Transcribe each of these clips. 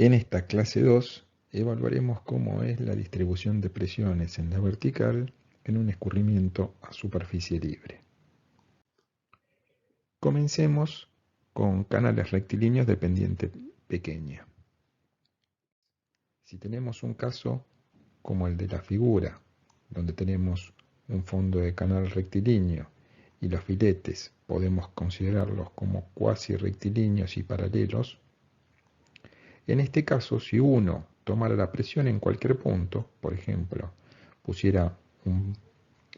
En esta clase 2 evaluaremos cómo es la distribución de presiones en la vertical en un escurrimiento a superficie libre. Comencemos con canales rectilíneos de pendiente pequeña. Si tenemos un caso como el de la figura, donde tenemos un fondo de canal rectilíneo y los filetes podemos considerarlos como cuasi rectilíneos y paralelos, en este caso, si uno tomara la presión en cualquier punto, por ejemplo, pusiera un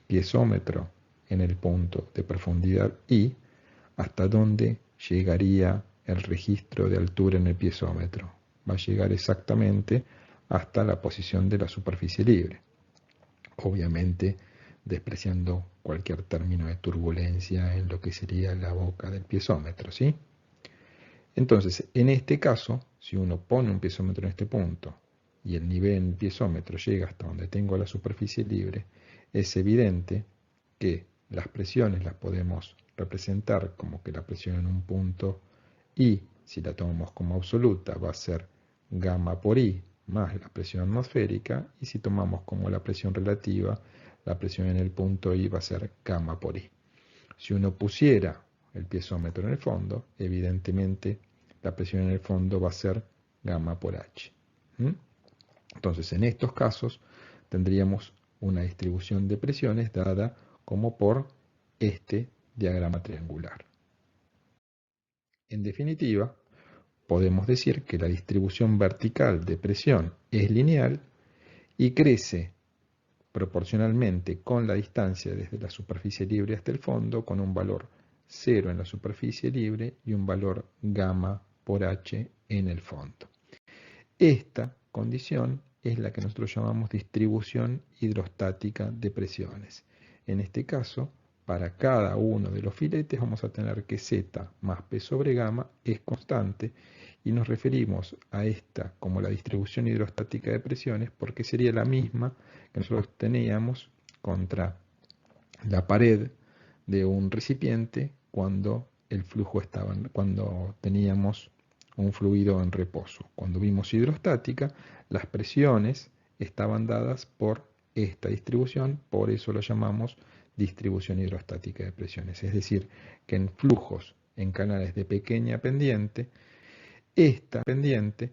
piezómetro en el punto de profundidad I, ¿hasta dónde llegaría el registro de altura en el piezómetro? Va a llegar exactamente hasta la posición de la superficie libre. Obviamente, despreciando cualquier término de turbulencia en lo que sería la boca del piezómetro, ¿sí? Entonces, en este caso, si uno pone un piezómetro en este punto y el nivel en el piezómetro llega hasta donde tengo la superficie libre, es evidente que las presiones las podemos representar como que la presión en un punto I, si la tomamos como absoluta, va a ser gamma por I más la presión atmosférica, y si tomamos como la presión relativa, la presión en el punto I va a ser gamma por I. Si uno pusiera el piezómetro en el fondo, evidentemente la presión en el fondo va a ser gamma por H. Entonces, en estos casos tendríamos una distribución de presiones dada como por este diagrama triangular. En definitiva, podemos decir que la distribución vertical de presión es lineal y crece proporcionalmente con la distancia desde la superficie libre hasta el fondo, con un valor 0 en la superficie libre y un valor gamma por H en el fondo. Esta condición es la que nosotros llamamos distribución hidrostática de presiones. En este caso, para cada uno de los filetes vamos a tener que Z más P sobre gamma es constante, y nos referimos a esta como la distribución hidrostática de presiones porque sería la misma que nosotros teníamos contra la pared de un recipiente cuando el flujo estaba, cuando teníamos un fluido en reposo. Cuando vimos hidrostática, las presiones estaban dadas por esta distribución, por eso lo llamamos distribución hidrostática de presiones. Es decir, que en flujos en canales de pequeña pendiente, esta pendiente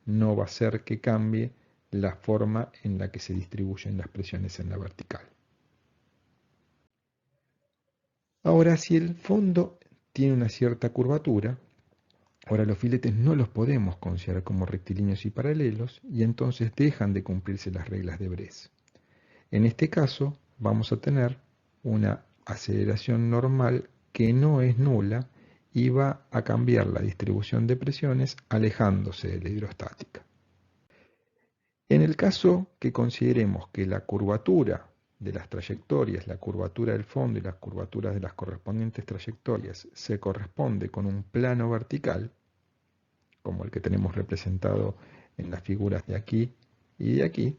no va a hacer que cambie la forma en la que se distribuyen las presiones en la vertical. Ahora, si el fondo tiene una cierta curvatura, ahora los filetes no los podemos considerar como rectilíneos y paralelos, y entonces dejan de cumplirse las reglas de Bress. En este caso vamos a tener una aceleración normal que no es nula y va a cambiar la distribución de presiones alejándose de la hidrostática. En el caso que consideremos que la curvatura de las trayectorias, la curvatura del fondo y las curvaturas de las correspondientes trayectorias se corresponde con un plano vertical, como el que tenemos representado en las figuras de aquí y de aquí,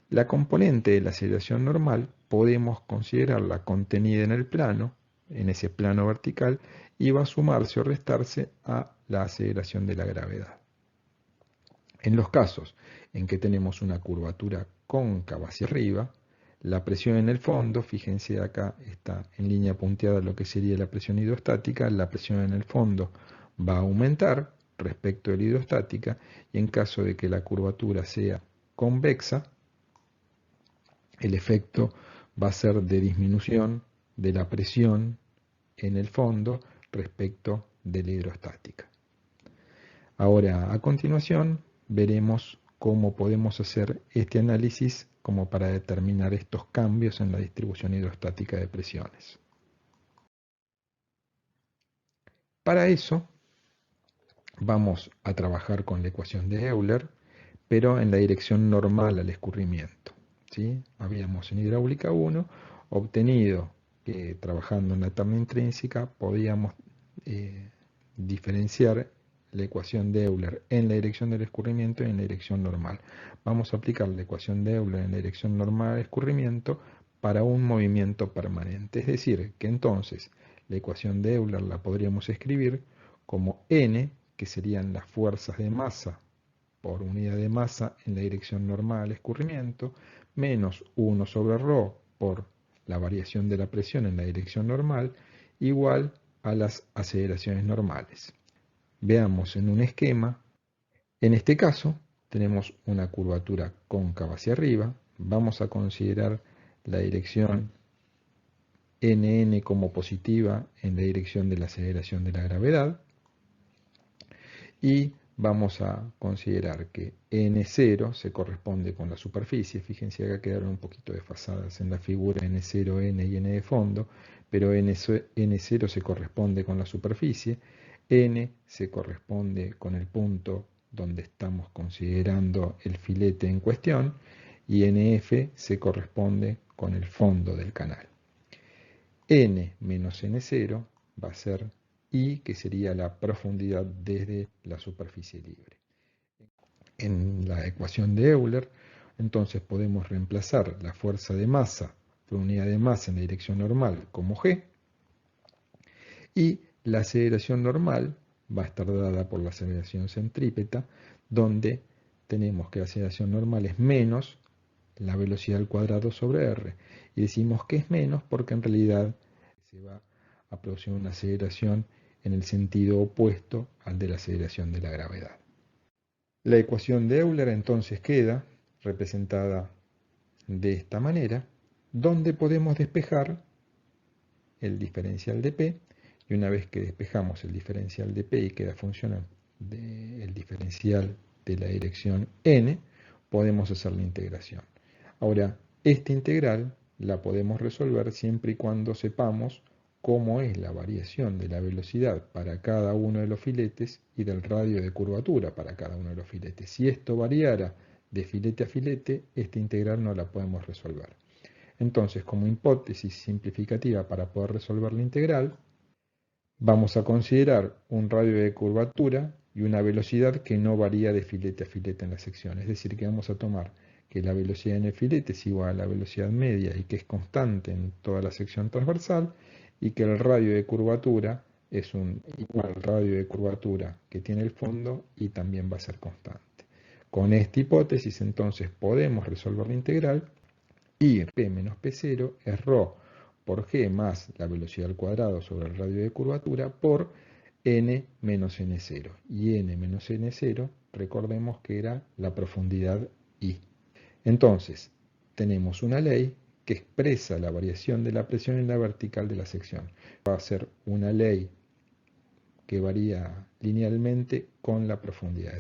la componente de la aceleración normal podemos considerarla contenida en el plano, en ese plano vertical, y va a sumarse o restarse a la aceleración de la gravedad. En los casos en que tenemos una curvatura cóncava hacia arriba, la presión en el fondo, fíjense acá está en línea punteada lo que sería la presión hidrostática, la presión en el fondo va a aumentar respecto de la hidrostática, y en caso de que la curvatura sea convexa, el efecto va a ser de disminución de la presión en el fondo respecto de la hidrostática. Ahora, a continuación, veremos cómo podemos hacer este análisis como para determinar estos cambios en la distribución hidrostática de presiones. Para eso, vamos a trabajar con la ecuación de Euler, pero en la dirección normal al escurrimiento, ¿sí? Habíamos en hidráulica 1 obtenido que trabajando en la tabla intrínseca podíamos diferenciar la ecuación de Euler en la dirección del escurrimiento y en la dirección normal. Vamos a aplicar la ecuación de Euler en la dirección normal al escurrimiento para un movimiento permanente. Es decir, que entonces la ecuación de Euler la podríamos escribir como N, que serían las fuerzas de masa por unidad de masa en la dirección normal al escurrimiento, menos 1 sobre ρ por la variación de la presión en la dirección normal, igual a las aceleraciones normales. Veamos en un esquema. En este caso, tenemos una curvatura cóncava hacia arriba. Vamos a considerar la dirección NN como positiva en la dirección de la aceleración de la gravedad. Y vamos a considerar que N0 se corresponde con la superficie. Fíjense que acá quedaron un poquito desfasadas en la figura N0, N y N de fondo, pero N0 se corresponde con la superficie, N se corresponde con el punto donde estamos considerando el filete en cuestión, y NF se corresponde con el fondo del canal. N menos N0 va a ser I, que sería la profundidad desde la superficie libre. En la ecuación de Euler, entonces podemos reemplazar la fuerza de masa por unidad de masa en la dirección normal como G, y la aceleración normal va a estar dada por la aceleración centrípeta, donde tenemos que la aceleración normal es menos la velocidad al cuadrado sobre r. Y decimos que es menos porque en realidad se va a producir una aceleración en el sentido opuesto al de la aceleración de la gravedad. La ecuación de Euler entonces queda representada de esta manera, donde podemos despejar el diferencial de P, y una vez que despejamos el diferencial de P y queda función del diferencial de la dirección n, podemos hacer la integración. Ahora, esta integral la podemos resolver siempre y cuando sepamos cómo es la variación de la velocidad para cada uno de los filetes y del radio de curvatura para cada uno de los filetes. Si esto variara de filete a filete, esta integral no la podemos resolver. Entonces, como hipótesis simplificativa para poder resolver la integral, vamos a considerar un radio de curvatura y una velocidad que no varía de filete a filete en la sección. Es decir, que vamos a tomar que la velocidad en el filete es igual a la velocidad media y que es constante en toda la sección transversal, y que el radio de curvatura es igual al radio de curvatura que tiene el fondo y también va a ser constante. Con esta hipótesis entonces podemos resolver la integral, y P menos P0 es ρ por G más la velocidad al cuadrado sobre el radio de curvatura por N menos N0. Y N menos N0, recordemos que era la profundidad I. Entonces, tenemos una ley que expresa la variación de la presión en la vertical de la sección. Va a ser una ley que varía linealmente con la profundidad.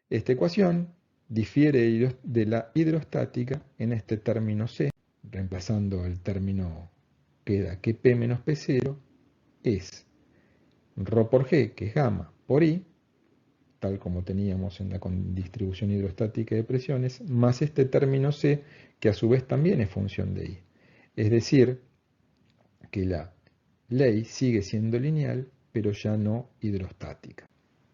Esta ecuación difiere de la hidrostática en este término C. Reemplazando el término, queda que P menos P0 es ρ por G, que es gamma, por I, tal como teníamos en la distribución hidrostática de presiones, más este término C, que a su vez también es función de I. Es decir, que la ley sigue siendo lineal, pero ya no hidrostática.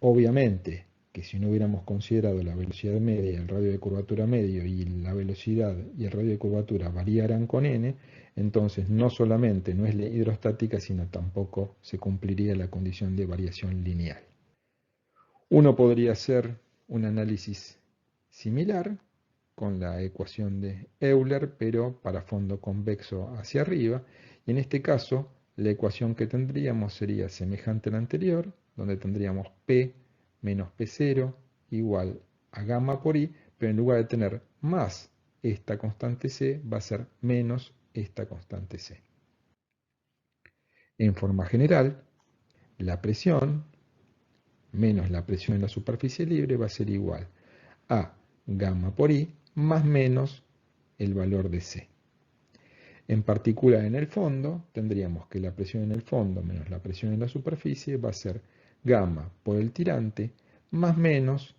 Obviamente que si no hubiéramos considerado la velocidad media, el radio de curvatura medio, y la velocidad y el radio de curvatura variaran con n, entonces no solamente no es hidrostática, sino tampoco se cumpliría la condición de variación lineal. Uno podría hacer un análisis similar con la ecuación de Euler, pero para fondo convexo hacia arriba, y en este caso la ecuación que tendríamos sería semejante a la anterior, donde tendríamos P menos P0 igual a gamma por I, pero en lugar de tener más esta constante C, va a ser menos esta constante C. En forma general, la presión menos la presión en la superficie libre va a ser igual a gamma por I más menos el valor de C. En particular, en el fondo, tendríamos que la presión en el fondo menos la presión en la superficie va a ser gamma por el tirante más menos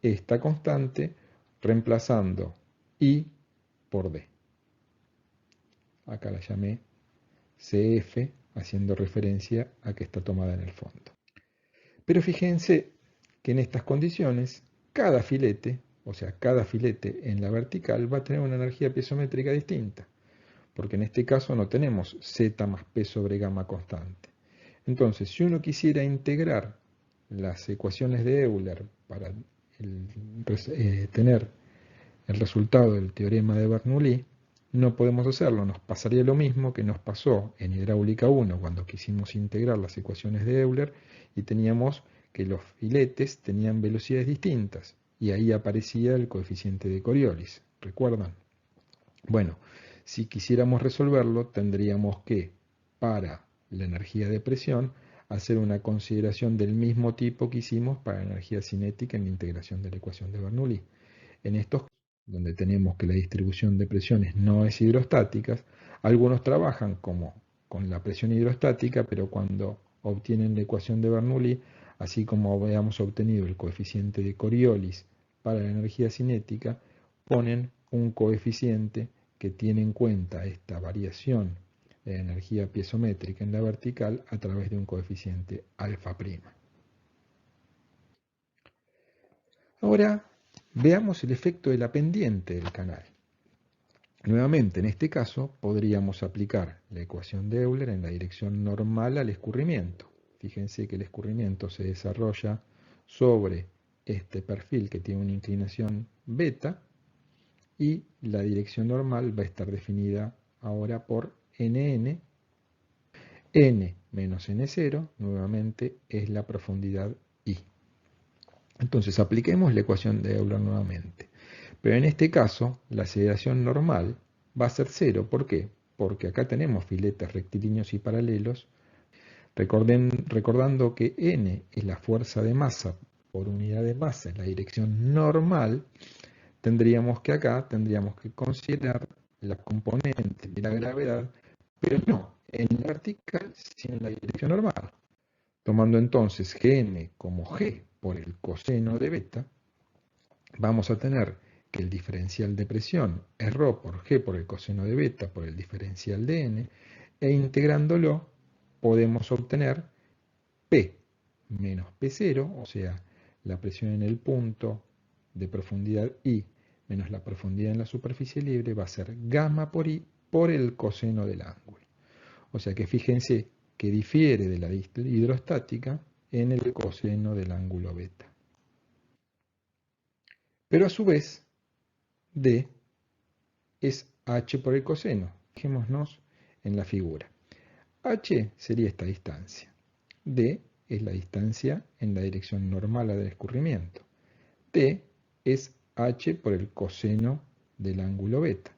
esta constante, reemplazando I por D. Acá la llamé CF, haciendo referencia a que está tomada en el fondo. Pero fíjense que en estas condiciones, cada filete, o sea, cada filete en la vertical va a tener una energía piezométrica distinta, porque en este caso no tenemos Z más P sobre gamma constante. Entonces, si uno quisiera integrar las ecuaciones de Euler para tener el resultado del teorema de Bernoulli, no podemos hacerlo. Nos pasaría lo mismo que nos pasó en hidráulica 1 cuando quisimos integrar las ecuaciones de Euler y teníamos que los filetes tenían velocidades distintas y ahí aparecía el coeficiente de Coriolis. ¿Recuerdan? Bueno, si quisiéramos resolverlo, tendríamos que, para la energía de presión, hacer una consideración del mismo tipo que hicimos para la energía cinética en la integración de la ecuación de Bernoulli. En estos casos, donde tenemos que la distribución de presiones no es hidrostática, algunos trabajan como con la presión hidrostática, pero cuando obtienen la ecuación de Bernoulli, así como habíamos obtenido el coeficiente de Coriolis para la energía cinética, ponen un coeficiente que tiene en cuenta esta variación de energía piezométrica en la vertical a través de un coeficiente alfa prima. Ahora veamos el efecto de la pendiente del canal. Nuevamente, en este caso, podríamos aplicar la ecuación de Euler en la dirección normal al escurrimiento. Fíjense que el escurrimiento se desarrolla sobre este perfil que tiene una inclinación beta y la dirección normal va a estar definida ahora por nn. N menos n0, nuevamente, es la profundidad I. Entonces, apliquemos la ecuación de Euler nuevamente. Pero en este caso, la aceleración normal va a ser 0. ¿Por qué? Porque acá tenemos filetes rectilíneos y paralelos. Recordando que n es la fuerza de masa por unidad de masa en la dirección normal, tendríamos que considerar la componente de la gravedad, pero no en la vertical, sino en la dirección normal. Tomando entonces Gn como G por el coseno de beta, vamos a tener que el diferencial de presión es ρ por G por el coseno de beta por el diferencial de n, e integrándolo podemos obtener P menos P0, o sea, la presión en el punto de profundidad I menos la profundidad en la superficie libre va a ser gamma por I por el coseno del ángulo. O sea que fíjense que difiere de la hidrostática en el coseno del ángulo beta. Pero a su vez, D es h por el coseno. Fijémonos en la figura. H sería esta distancia. D es la distancia en la dirección normal al escurrimiento. T es h por el coseno del ángulo beta.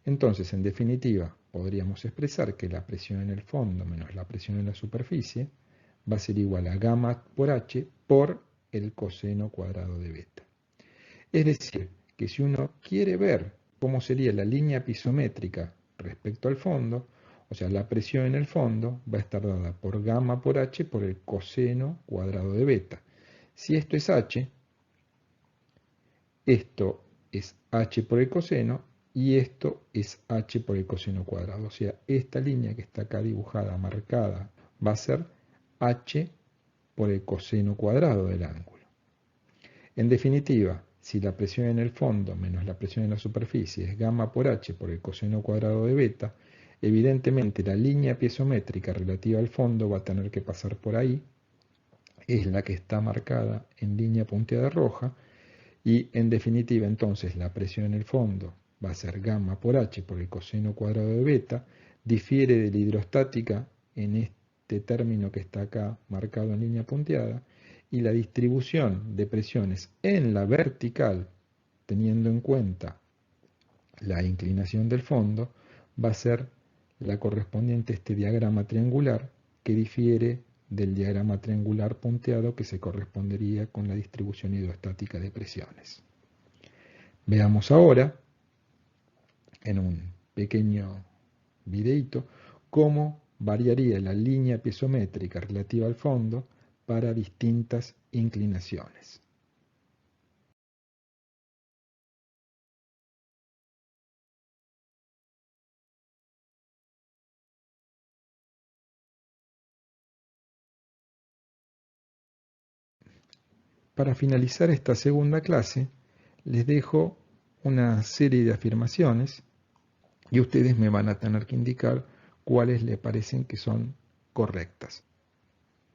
Entonces, en definitiva, podríamos expresar que la presión en el fondo menos la presión en la superficie va a ser igual a gamma por h por el coseno cuadrado de beta. Es decir, que si uno quiere ver cómo sería la línea pisométrica respecto al fondo, o sea, la presión en el fondo va a estar dada por gamma por h por el coseno cuadrado de beta. Si esto es h, esto es h por el coseno y esto es h por el coseno cuadrado. O sea, esta línea que está acá dibujada, marcada, va a ser h por el coseno cuadrado del ángulo. En definitiva, si la presión en el fondo menos la presión en la superficie es gamma por h por el coseno cuadrado de beta, evidentemente la línea piezométrica relativa al fondo va a tener que pasar por ahí, es la que está marcada en línea punteada roja, y en definitiva entonces la presión en el fondo va a ser gamma por h por el coseno cuadrado de beta, difiere de la hidrostática en este término que está acá marcado en línea punteada, y la distribución de presiones en la vertical, teniendo en cuenta la inclinación del fondo, va a ser la correspondiente a este diagrama triangular que difiere del diagrama triangular punteado que se correspondería con la distribución hidrostática de presiones. Veamos ahora, en un pequeño videíto, cómo variaría la línea piezométrica relativa al fondo para distintas inclinaciones. Para finalizar esta segunda clase, les dejo una serie de afirmaciones y ustedes me van a tener que indicar cuáles le parecen que son correctas.